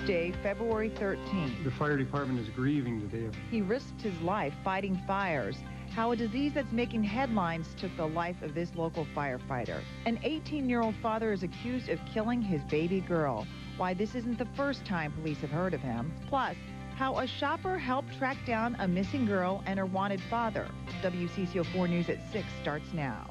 Tuesday, February 13th. The fire department is grieving today. He risked his life fighting fires. How a disease that's making headlines took the life of this local firefighter. An 18-year-old father is accused of killing his baby girl. Why this isn't the first time police have heard of him. Plus, how a shopper helped track down a missing girl and her wanted father. WCCO 4 News at 6 starts now.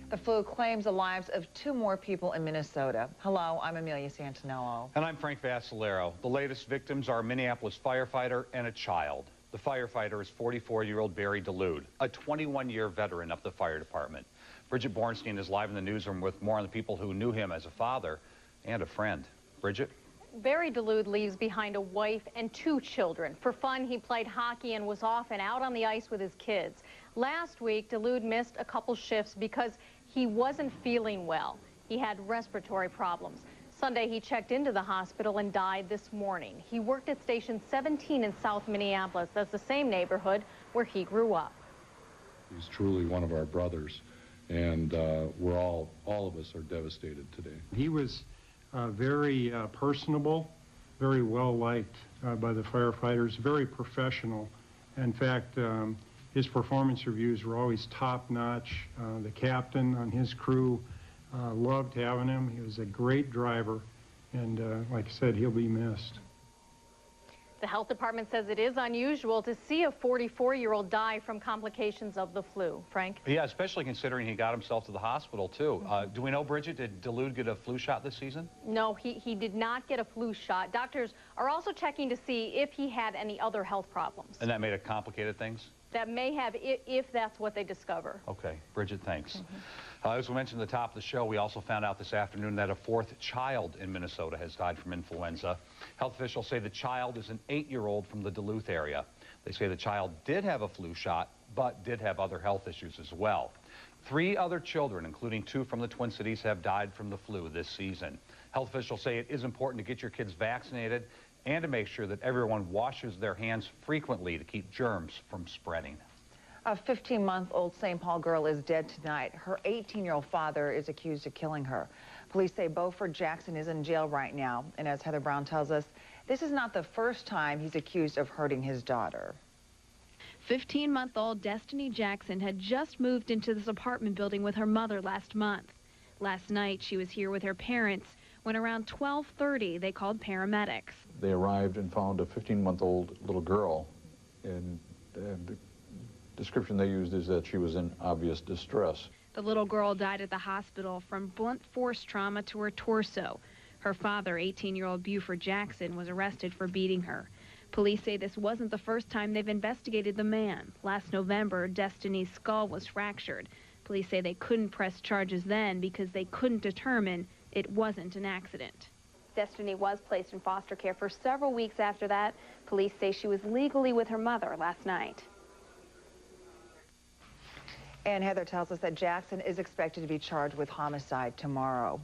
The flu claims the lives of 2 more people in Minnesota. Hello, I'm Amelia Santinello. And I'm Frank Vassalero. The latest victims are a Minneapolis firefighter and a child. The firefighter is 44-year-old Barry DeLude, a 21-year veteran of the fire department. Bridget Bornstein is live in the newsroom with more on the people who knew him as a father and a friend. Bridget? Barry DeLude leaves behind a wife and 2 children. For fun, he played hockey and was often out on the ice with his kids. Last week, DeLude missed a couple shifts because he wasn't feeling well. He had respiratory problems. Sunday, he checked into the hospital and died this morning. He worked at Station 17 in South Minneapolis. That's the same neighborhood where he grew up. He's truly one of our brothers, and all of us are devastated today. He was very personable, very well liked by the firefighters, very professional. In fact, his performance reviews were always top-notch. The captain on his crew loved having him. He was a great driver, and like I said, he'll be missed. The health department says it is unusual to see a 44-year-old die from complications of the flu. Frank? Yeah, especially considering he got himself to the hospital, too. Do we know, Bridget, did DeLude get a flu shot this season? No, he did not get a flu shot. Doctors are also checking to see if he had any other health problems. And that made it complicated things? That may have, if that's what they discover. Okay. Bridget, thanks. As we mentioned at the top of the show, we also found out this afternoon that a 4th child in Minnesota has died from influenza. Health officials say the child is an 8-year-old from the Duluth area. They say the child did have a flu shot, but did have other health issues as well. 3 other children, including 2 from the Twin Cities, have died from the flu this season. Health officials say it is important to get your kids vaccinated and to make sure that everyone washes their hands frequently to keep germs from spreading. A 15-month-old St. Paul girl is dead tonight. Her 18-year-old father is accused of killing her. Police say Beaufort Jackson is in jail right now. And as Heather Brown tells us, this is not the first time he's accused of hurting his daughter. 15-month-old Destiny Jackson had just moved into this apartment building with her mother last month. Last night, she was here with her parents when around 12:30 they called paramedics. They arrived and found a 15-month-old little girl, and the description they used is that she was in obvious distress. The little girl died at the hospital from blunt force trauma to her torso. Her father, 18-year-old Beaufort Jackson, was arrested for beating her. Police say this wasn't the first time they've investigated the man. Last November, Destiny's skull was fractured. Police say they couldn't press charges then because they couldn't determine it wasn't an accident. Destiny was placed in foster care for several weeks after that. Police say she was legally with her mother last night. And Heather tells us that Jackson is expected to be charged with homicide tomorrow.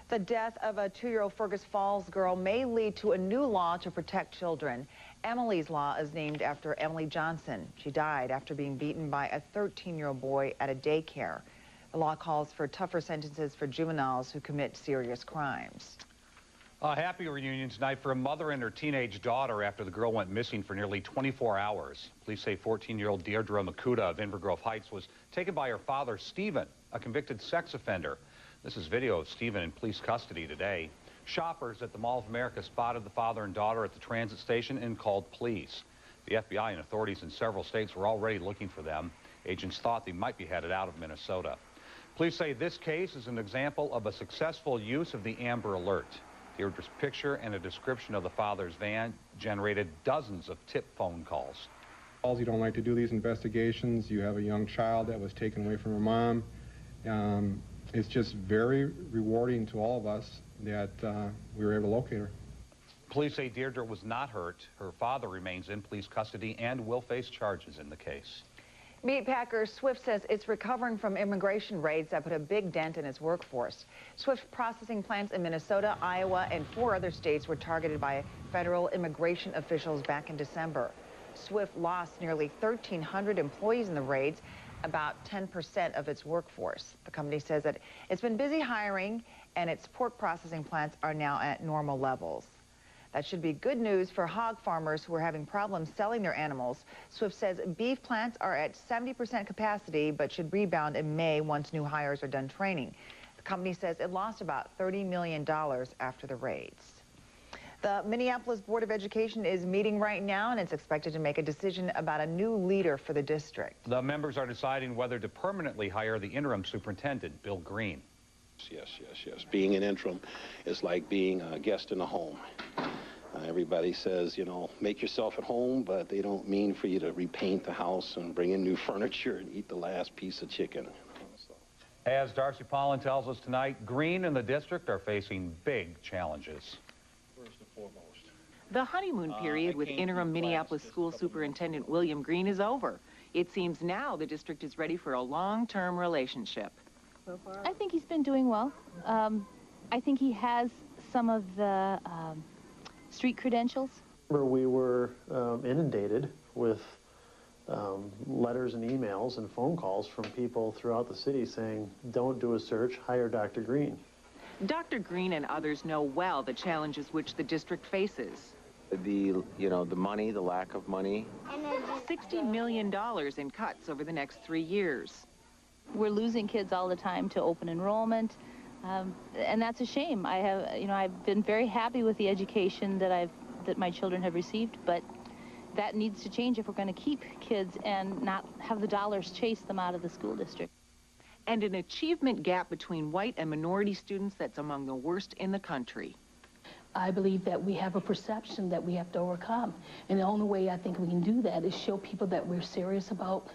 The death of a 2-year-old Fergus Falls girl may lead to a new law to protect children. Emily's Law is named after Emily Johnson. She died after being beaten by a 13-year-old boy at a daycare. The law calls for tougher sentences for juveniles who commit serious crimes. A happy reunion tonight for a mother and her teenage daughter after the girl went missing for nearly 24 hours. Police say 14-year-old Deirdre Makuta of Inver Grove Heights was taken by her father, Stephen, a convicted sex offender. This is video of Stephen in police custody today. Shoppers at the Mall of America spotted the father and daughter at the transit station and called police. The FBI and authorities in several states were already looking for them. Agents thought they might be headed out of Minnesota. Police say this case is an example of a successful use of the Amber Alert. Deirdre's picture and a description of the father's van generated dozens of tip phone calls. You don't like to do these investigations. You have a young child that was taken away from her mom. It's just very rewarding to all of us that we were able to locate her. Police say Deirdre was not hurt. Her father remains in police custody and will face charges in the case. Meatpacker Swift says it's recovering from immigration raids that put a big dent in its workforce. Swift processing plants in Minnesota, Iowa, and 4 other states were targeted by federal immigration officials back in December. Swift lost nearly 1,300 employees in the raids, about 10% of its workforce. The company says that it's been busy hiring, and its pork processing plants are now at normal levels. That should be good news for hog farmers who are having problems selling their animals. Swift says beef plants are at 70% capacity, but should rebound in May once new hires are done training. The company says it lost about $30 million after the raids. The Minneapolis Board of Education is meeting right now, and it's expected to make a decision about a new leader for the district. The members are deciding whether to permanently hire the interim superintendent, Bill Green. Yes. Being an interim is like being a guest in a home. Everybody says, you know, make yourself at home, but they don't mean for you to repaint the house and bring in new furniture and eat the last piece of chicken. As Darcy Pollen tells us tonight, Green and the district are facing big challenges. First and foremost, the honeymoon period with interim Minneapolis School Superintendent William Green is over. It seems now the district is ready for a long-term relationship. I think he's been doing well. I think he has some of the street credentials. We were inundated with letters and emails and phone calls from people throughout the city saying, don't do a search, hire Dr. Green. Dr. Green and others know well the challenges which the district faces. The money, the lack of money. $60 million in cuts over the next 3 years. We're losing kids all the time to open enrollment, and that's a shame. I've been very happy with the education that my children have received, but that needs to change if we're going to keep kids and not have the dollars chase them out of the school district. And an achievement gap between white and minority students that's among the worst in the country. I believe that we have a perception that we have to overcome. And the only way I think we can do that is show people that we're serious about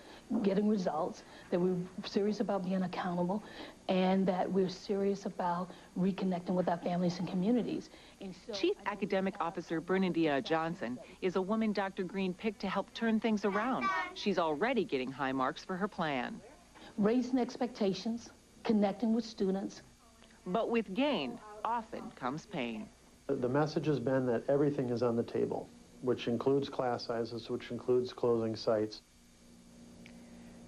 getting results, that we're serious about being accountable, and that we're serious about reconnecting with our families and communities. And so Chief Academic Officer Bernadina Johnson is a woman Dr. Green picked to help turn things around. She's already getting high marks for her plan. Raising expectations, connecting with students. But with gain often comes pain. The message has been that everything is on the table, which includes class sizes, which includes closing sites.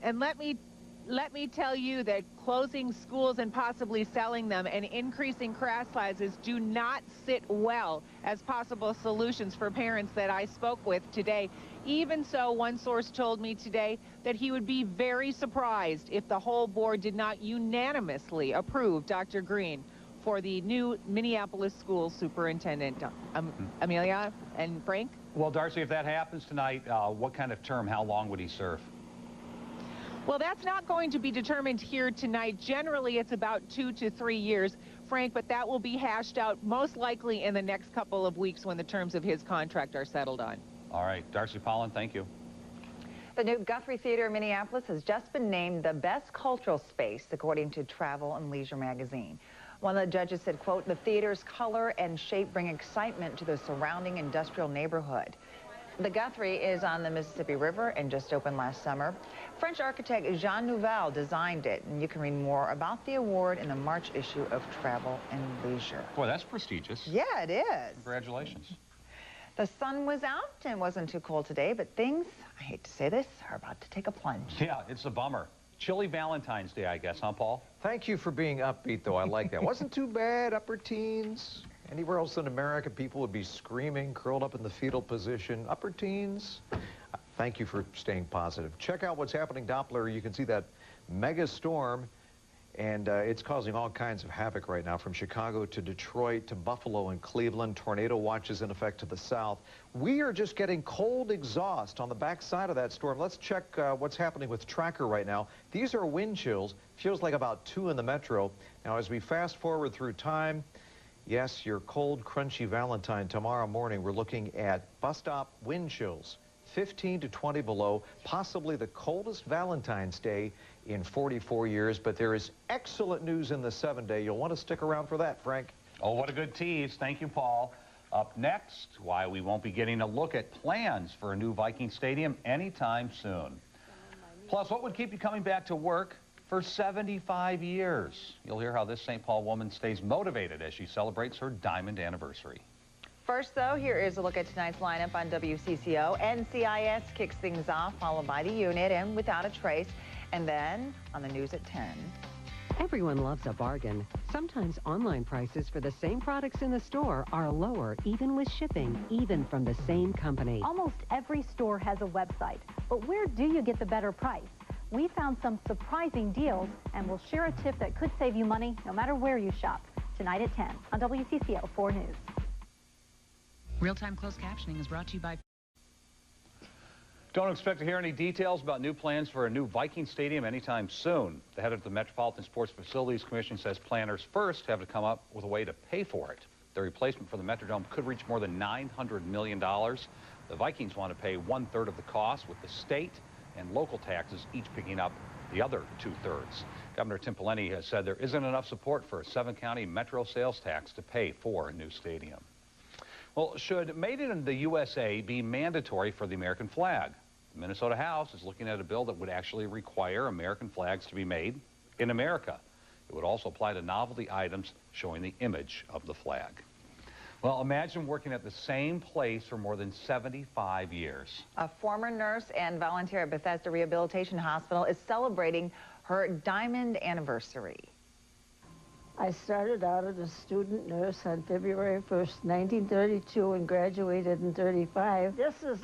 And let me tell you that closing schools and possibly selling them and increasing class sizes do not sit well as possible solutions for parents that I spoke with today. Even so, one source told me today that he would be very surprised if the whole board did not unanimously approve Dr. Green for the new Minneapolis school superintendent. Amelia and Frank? Well, Darcy, if that happens tonight, what kind of term, how long would he serve? Well, that's not going to be determined here tonight. Generally, it's about 2 to 3 years, Frank, but that will be hashed out most likely in the next couple of weeks when the terms of his contract are settled on. All right. Darcy Pollen, thank you. The new Guthrie Theater in Minneapolis has just been named the best cultural space, according to Travel and Leisure magazine. One of the judges said, quote, the theater's color and shape bring excitement to the surrounding industrial neighborhood. The Guthrie is on the Mississippi River and just opened last summer. French architect Jean Nouvel designed it, and you can read more about the award in the March issue of Travel and Leisure. Boy, that's prestigious. Yeah, it is. Congratulations. The sun was out and wasn't too cold today, but things, I hate to say this, are about to take a plunge. Yeah, it's a bummer. Chilly Valentine's Day, I guess, huh, Paul? Thank you for being upbeat, though. I like that. Wasn't too bad, upper teens. Anywhere else in America, people would be screaming, curled up in the fetal position. Upper teens, thank you for staying positive. Check out what's happening Doppler. You can see that mega storm, and it's causing all kinds of havoc right now, from Chicago to Detroit to Buffalo and Cleveland. Tornado watches in effect to the south. We are just getting cold exhaust on the backside of that storm. Let's check what's happening with Tracker right now. These are wind chills. Feels like about 2 in the metro. Now, as we fast forward through time, yes, your cold, crunchy Valentine tomorrow morning, we're looking at bus stop wind chills, 15 to 20 below, possibly the coldest Valentine's Day in 44 years. But there is excellent news in the 7-day. You'll want to stick around for that, Frank. Oh, what a good tease. Thank you, Paul. Up next, why we won't be getting a look at plans for a new Viking stadium anytime soon. Plus, what would keep you coming back to work for 75 years? You'll hear how this St. Paul woman stays motivated as she celebrates her diamond anniversary. First, though, here is a look at tonight's lineup on WCCO. NCIS kicks things off, followed by The Unit and Without a Trace. And then on the news at 10. Everyone loves a bargain. Sometimes online prices for the same products in the store are lower, even with shipping, even from the same company. Almost every store has a website, but where do you get the better price? We found some surprising deals, and we'll share a tip that could save you money no matter where you shop. Tonight at 10 on WCCO 4 News. Real-time closed captioning is brought to you by... Don't expect to hear any details about new plans for a new Viking stadium anytime soon. The head of the Metropolitan Sports Facilities Commission says planners first have to come up with a way to pay for it. The replacement for the Metrodome could reach more than $900 million. The Vikings want to pay 1/3 of the cost, with the state and local taxes each picking up the other 2/3. Governor Tim Pawlenty has said there isn't enough support for a 7-county metro sales tax to pay for a new stadium. Well, should Made in the USA be mandatory for the American flag? The Minnesota House is looking at a bill that would actually require American flags to be made in America. It would also apply to novelty items showing the image of the flag. Well, imagine working at the same place for more than 75 years. A former nurse and volunteer at Bethesda Rehabilitation Hospital is celebrating her diamond anniversary. I started out as a student nurse on February 1st, 1932, and graduated in 35. This is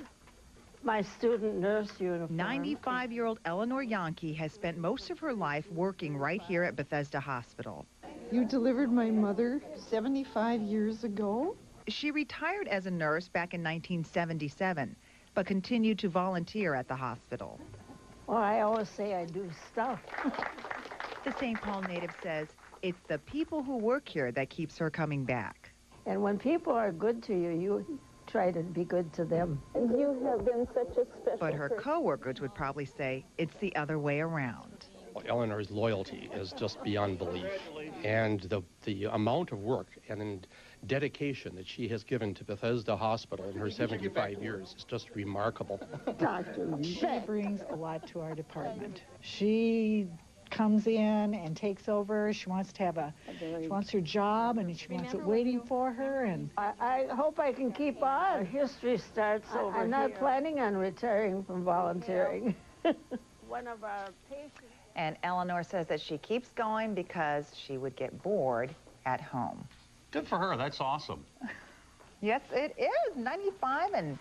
my student nurse uniform. 95-year-old Eleanor Yankee has spent most of her life working right here at Bethesda Hospital. You delivered my mother 75 years ago? She retired as a nurse back in 1977, but continued to volunteer at the hospital. Well, I always say I do stuff. The St. Paul native says it's the people who work here that keeps her coming back. And when people are good to you, you try to be good to them. And you have been such a special But her co-workers would probably say it's the other way around. Eleanor's loyalty is just beyond belief, and the amount of work and dedication that she has given to Bethesda Hospital in her 75 years is just remarkable. She brings a lot to our department. She comes in and takes over. She wants to she wants her job, and she wants it waiting for her. And I hope I can keep on. Our history starts over here. I'm not planning on retiring from volunteering. One of our patients. And Eleanor says that she keeps going because she would get bored at home. Good for her. That's awesome. Yes, it is. 95 and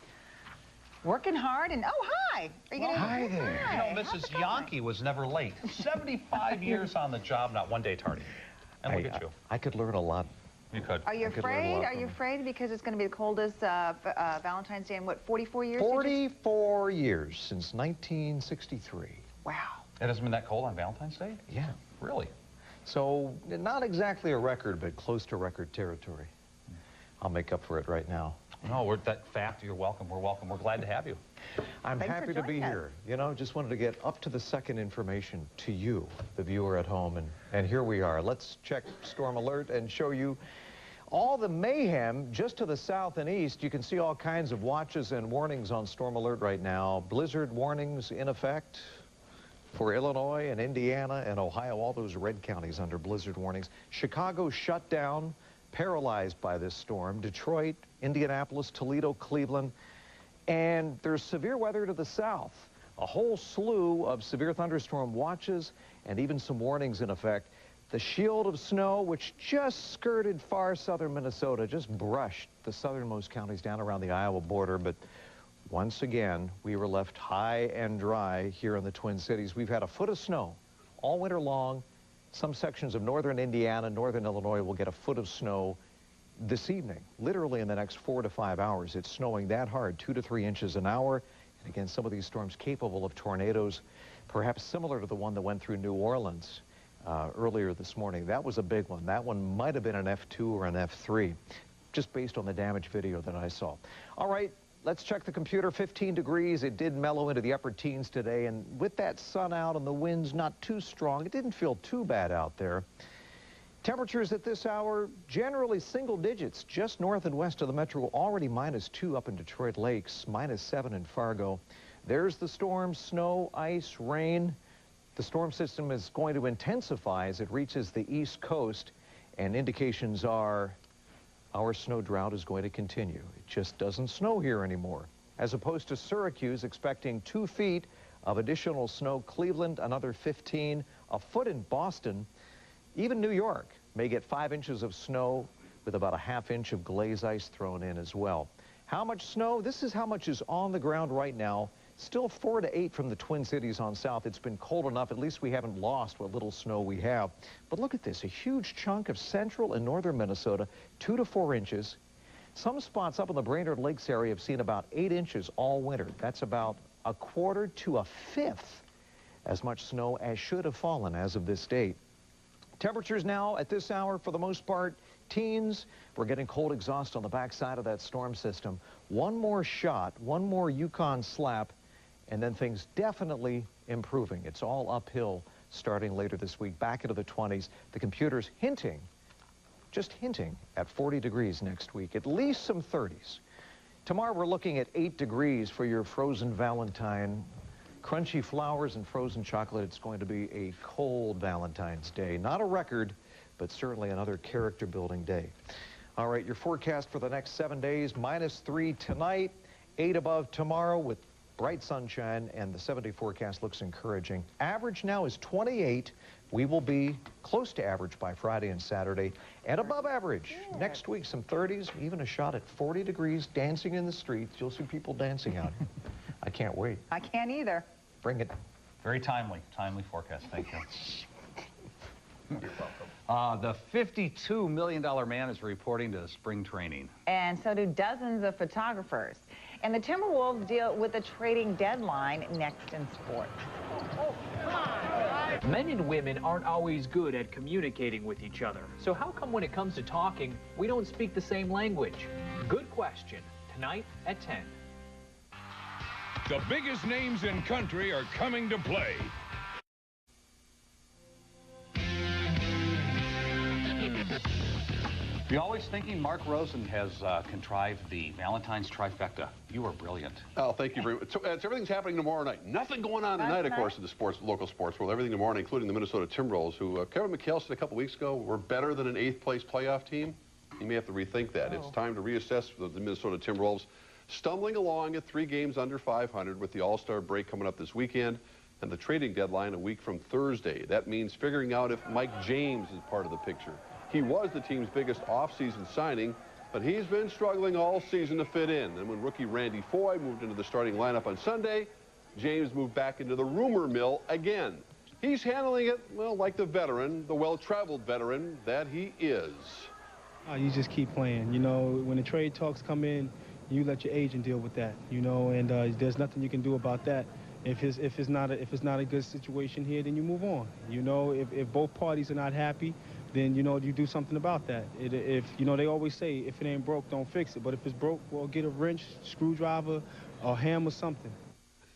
working hard. And oh, hi. Are you Hi there. Hi. You know, Mrs. Yankee was never late. 75 years on the job, not one day tardy. And look at you. I could learn a lot. You could. Are you afraid? Are you afraid because it's going to be the coldest Valentine's Day in, what, 44 years? 44 years since 1963. Wow. It hasn't been that cold on Valentine's Day? Yeah. Really? So, not exactly a record, but close to record territory. I'll make up for it right now. No, we're that fact. You're welcome. We're welcome. We're glad to have you. I'm happy to be here. You know, just wanted to get up to the second information to you, the viewer at home, and here we are. Let's check Storm Alert and show you all the mayhem just to the south and east. You can see all kinds of watches and warnings on Storm Alert right now. Blizzard warnings in effect for Illinois and Indiana and Ohio, all those red counties under blizzard warnings. Chicago shut down, paralyzed by this storm. Detroit, Indianapolis, Toledo, Cleveland. And there's severe weather to the south. A whole slew of severe thunderstorm watches and even some warnings in effect. The shield of snow, which just skirted far southern Minnesota, just brushed the southernmost counties down around the Iowa border. But once again, we were left high and dry here in the Twin Cities. We've had a foot of snow all winter long. Some sections of northern Indiana, northern Illinois will get a foot of snow this evening, literally in the next 4 to 5 hours. It's snowing that hard, 2 to 3 inches an hour. And again, some of these storms capable of tornadoes, perhaps similar to the one that went through New Orleans earlier this morning. That was a big one. That one might have been an F2 or an F3, just based on the damage video that I saw. All right, let's check the computer. 15 degrees. It did mellow into the upper teens today. And with that sun out and the winds not too strong, it didn't feel too bad out there. Temperatures at this hour, generally single digits, just north and west of the metro, already -2 up in Detroit Lakes, -7 in Fargo. There's the storm, snow, ice, rain. The storm system is going to intensify as it reaches the east coast, and indications are our snow drought is going to continue. It just doesn't snow here anymore. As opposed to Syracuse expecting 2 feet of additional snow, Cleveland another 15, a foot in Boston. Even New York may get 5 inches of snow with about a ½ inch of glaze ice thrown in as well. How much snow? This is how much is on the ground right now. Still 4 to 8 from the Twin Cities on south. It's been cold enough. At least we haven't lost what little snow we have. But look at this, a huge chunk of central and northern Minnesota, 2 to 4 inches. Some spots up in the Brainerd Lakes area have seen about 8 inches all winter. That's about 1/4 to 1/5 as much snow as should have fallen as of this date. Temperatures now at this hour, for the most part, teens. We're getting cold exhaust on the backside of that storm system. One more shot, one more Yukon slap, and then things definitely improving. It's all uphill starting later this week, back into the 20s. The computer's hinting, just hinting, at 40 degrees next week, at least some 30s. Tomorrow we're looking at 8 degrees for your frozen Valentine. Crunchy flowers and frozen chocolate. It's going to be a cold Valentine's Day. Not a record, but certainly another character-building day. All right, your forecast for the next 7 days, -3 tonight, 8 above tomorrow with bright sunshine, and the 7-day forecast looks encouraging. Average now is 28. We will be close to average by Friday and Saturday, and above average next week, some 30s, even a shot at 40 degrees, dancing in the streets. You'll see people dancing out here. I can't wait. I can't either. Bring it. Very timely forecast. Thank you. You're welcome. The $52 million man is reporting to spring training. And so do dozens of photographers. And the Timberwolves deal with a trading deadline next in sports. Men and women aren't always good at communicating with each other. So how come when it comes to talking, we don't speak the same language? Good question. Tonight at 10. The biggest names in country are coming to play. You're always thinking Mark Rosen has contrived the Valentine's trifecta. You are brilliant. Oh, thank you very much. So, everything's happening tomorrow night. Nothing going on tonight, of course, in the local sports world. Everything tomorrow night, including the Minnesota Timberwolves, who Kevin McHale said a couple weeks ago were better than an 8th-place playoff team. You may have to rethink that. It's time to reassess the Minnesota Timberwolves, stumbling along at 3 games under 500 with the All-Star break coming up this weekend and the trading deadline a week from Thursday. That means figuring out if Mike James is part of the picture. He was the team's biggest off-season signing, but he's been struggling all season to fit in. And when rookie Randy Foye moved into the starting lineup on Sunday, James moved back into the rumor mill again. He's handling it, well, like the veteran, the well-traveled veteran that he is. You just keep playing. You know, when the trade talks come in, you let your agent deal with that, you know, and there's nothing you can do about that. If it's not a good situation here, then you move on. You know, if both parties are not happy, then, you know, you do something about that. If you know, they always say, if it ain't broke, don't fix it. But if it's broke, well, get a wrench, screwdriver, a hammer, something.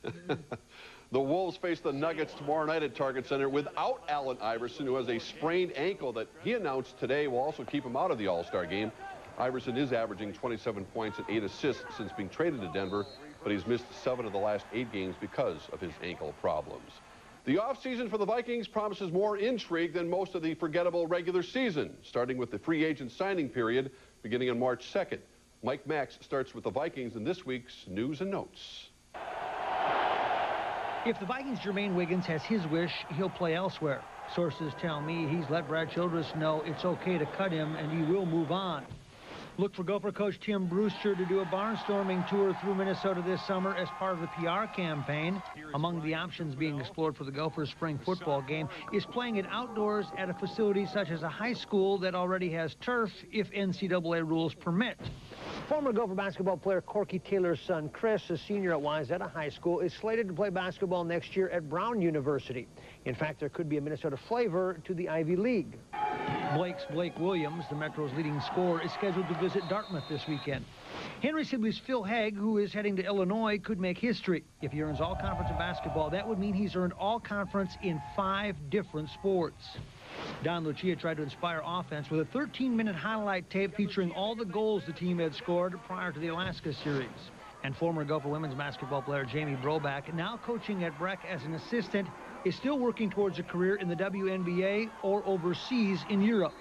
The Wolves face the Nuggets tomorrow night at Target Center without Allen Iverson, who has a sprained ankle that he announced today will also keep him out of the All-Star game. Iverson is averaging 27 points and 8 assists since being traded to Denver, but he's missed 7 of the last 8 games because of his ankle problems. The offseason for the Vikings promises more intrigue than most of the forgettable regular season, starting with the free agent signing period beginning on March 2nd. Mike Max starts with the Vikings in this week's News and Notes. If the Vikings' Jermaine Wiggins has his wish, he'll play elsewhere. Sources tell me he's let Brad Childress know it's okay to cut him and he will move on. Look for Gopher coach Tim Brewster to do a barnstorming tour through Minnesota this summer as part of the PR campaign. Among the options being explored for the Gophers' spring football game is playing it outdoors at a facility such as a high school that already has turf if NCAA rules permit. Former Gopher basketball player Corky Taylor's son, Chris, a senior at Wayzata High School, is slated to play basketball next year at Brown University. In fact, there could be a Minnesota flavor to the Ivy League. Blake Williams, the Metro's leading scorer, is scheduled to visit Dartmouth this weekend. Henry Sibley's Phil Haig, who is heading to Illinois, could make history. If he earns all-conference in basketball, that would mean he's earned all-conference in 5 different sports. Don Lucia tried to inspire offense with a 13-minute highlight tape featuring all the goals the team had scored prior to the Alaska series. And former Gopher women's basketball player Jamie Broback, now coaching at Breck as an assistant, is still working towards a career in the WNBA or overseas in Europe.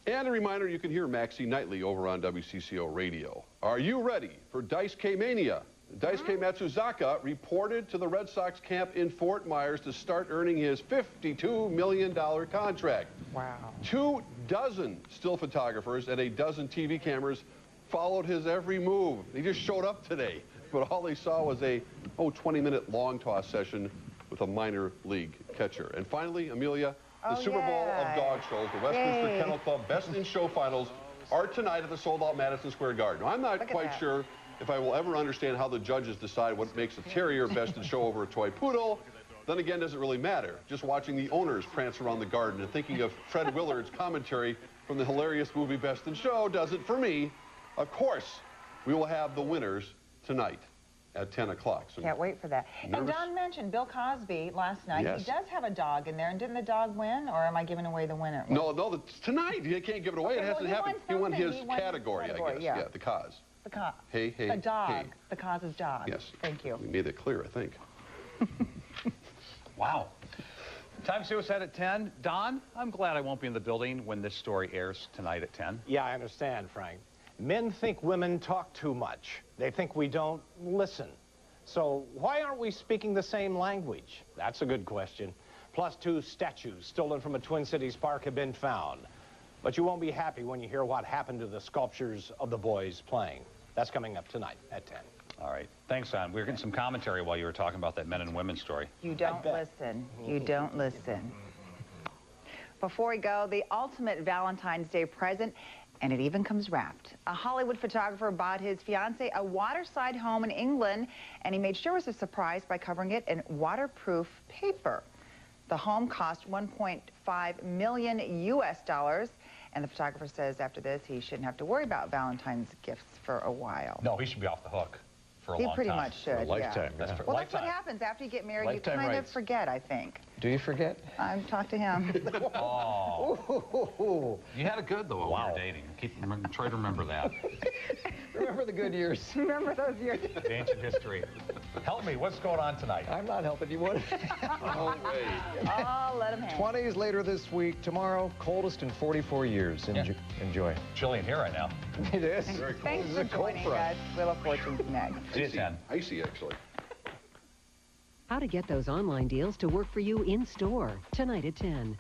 And a reminder, you can hear Maxie nightly over on WCCO Radio. Are you ready for Dice K-Mania? Daisuke Matsuzaka reported to the Red Sox camp in Fort Myers to start earning his $52 million contract. Wow. 24 still photographers and a dozen TV cameras followed his every move. He just showed up today, but all they saw was a 20-minute long toss session with a minor league catcher. And finally, Amelia, the Super Bowl of dog shows, the Westminster Kennel Club Best in Show finals are tonight at the sold-out Madison Square Garden. Now, I'm not quite sure if I will ever understand how the judges decide what makes a terrier best in show over a toy poodle. Then again, doesn't really matter. Just watching the owners prance around the garden and thinking of Fred Willard's commentary from the hilarious movie Best in Show does it for me. Of course, we will have the winners tonight at 10 o'clock. So can't wait for that. And Don mentioned Bill Cosby last night. Yes. He does have a dog in there. And didn't the dog win? Or am I giving away the winner? No, it's tonight. You can't give it away. It hasn't happened. He won his category, I guess. Yeah, the cause. The cause. Hey, a dog. Hey. The cause is dog. Yes. Thank you. We made that clear, I think. Wow. Time suicide at 10. Don, I'm glad I won't be in the building when this story airs tonight at 10. Yeah, I understand, Frank. Men think women talk too much. They think we don't listen. So why aren't we speaking the same language? That's a good question. Plus, 2 statues stolen from a Twin Cities park have been found. But you won't be happy when you hear what happened to the sculptures of the boys playing. That's coming up tonight at 10. All right. Thanks, Don. We were getting some commentary while you were talking about that men and women story. You don't listen. You don't listen. Before we go, the ultimate Valentine's Day present, and it even comes wrapped. A Hollywood photographer bought his fiancée a waterside home in England, and he made sure it was a surprise by covering it in waterproof paper. The home cost $1.5 million US, and the photographer says after this he shouldn't have to worry about Valentine's gifts for a while. No, he should be off the hook for a long time. He pretty much should, for a lifetime. Yeah. Well, that's what happens after you get married. Lifetime you kind rights. of forget, I think. Do you forget? I've talked to him. Oh. You had it good, though, while we were dating. Try to remember that. Remember the good years. Remember those years. The ancient history. Help me. What's going on tonight? I'm not helping you. What? No way. Oh, let him hang. 20s later this week. Tomorrow, coldest in 44 years. Enjoy. Chilly in here right now. It is. Very cold. Thanks for joining us. Wheel of Fortune's next. It is 10. Icy, actually. How to get those online deals to work for you in store tonight at 10.